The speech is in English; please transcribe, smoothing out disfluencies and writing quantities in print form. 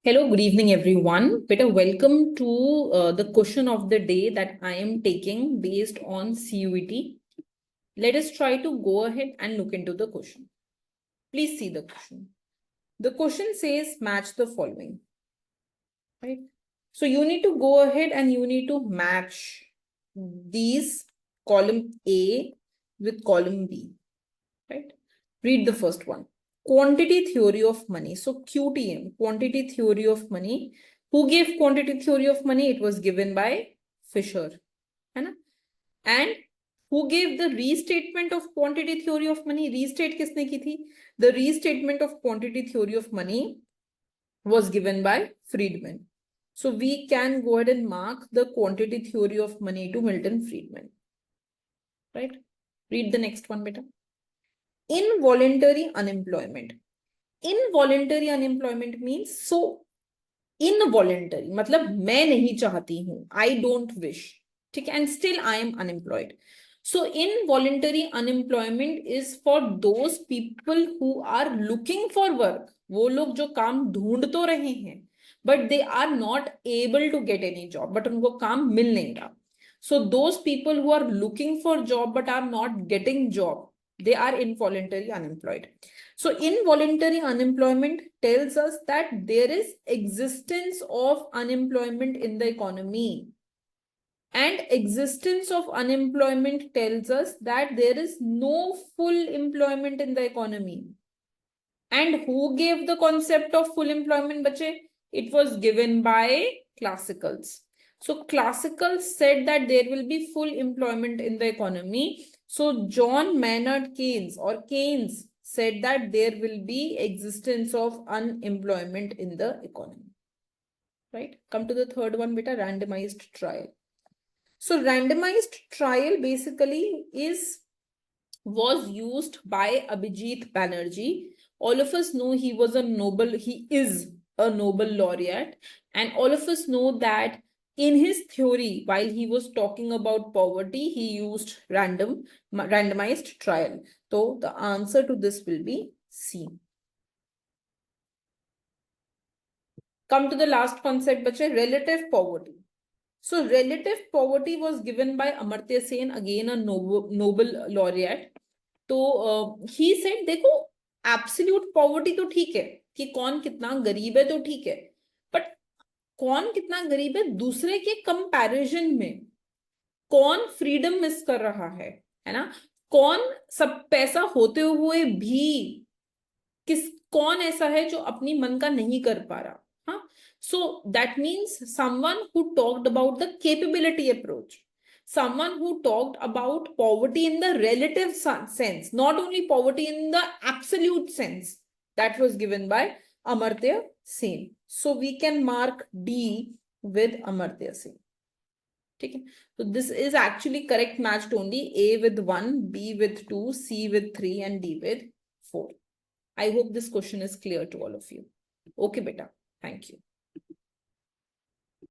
Hello, good evening, everyone. Beta, welcome to the question of the day that I am taking based on CUET. Let us try to go ahead and look into the question. Please see the question. The question says match the following. Right? So you need to go ahead and you need to match these column A with column B. Right? Read the first one. Quantity theory of money. So QTM, quantity theory of money. Who gave quantity theory of money? It was given by Fisher. And who gave the restatement of quantity theory of money? Restate किसने की थी? The restatement of quantity theory of money was given by Friedman. So we can go ahead and mark the quantity theory of money to Milton Friedman. Right? Read the next one, beta. Involuntary unemployment. Involuntary unemployment means so involuntary, मतलब मैं नहीं चाहती हूँ, I don't wish, ठीक है, and still I am unemployed. So involuntary unemployment is for those people who are looking for work. वो लोग जो काम ढूंढ तो रहे हैं, but they are not able to get any job, but उनको काम मिल नहीं रहा. So those people who are looking for job but are not getting job, they are involuntary unemployed. So involuntary unemployment tells us that there is existence of unemployment in the economy. And existence of unemployment tells us that there is no full employment in the economy. And who gave the concept of full employment, bache? It was given by classicals. So classicals said that there will be full employment in the economy. So John Maynard Keynes or Keynes said that there will be existence of unemployment in the economy. Right? Come to the third one, beta, randomized trial. So randomized trial basically was used by Abhijit Banerjee. All of us know he is a Nobel laureate, and all of us know that in his theory, while he was talking about poverty, he used randomized trial. So the answer to this will be C. Come to the last concept, bache, relative poverty. So relative poverty was given by Amartya Sen, again a Nobel laureate. तो he said, देखो absolute poverty तो ठीक है कि कौन कितना गरीब है तो ठीक है, बट कौन कितना गरीब है दूसरे के कंपैरिजन में कौन फ्रीडम मिस कर रहा है ना, कौन सब पैसा होते हुए भी कौन ऐसा है जो अपनी मन का नहीं कर पा रहा. हाँ, so that means someone who talked about the capability approach. Someone who talked about poverty in the relative sense, not only poverty in the absolute sense. That was given by Amartya Sen. So we can mark D with Amartya Sen. Okay. So this is actually correct matched only A with 1, B with 2, C with 3 and D with 4. I hope this question is clear to all of you. Okay, beta. Thank you.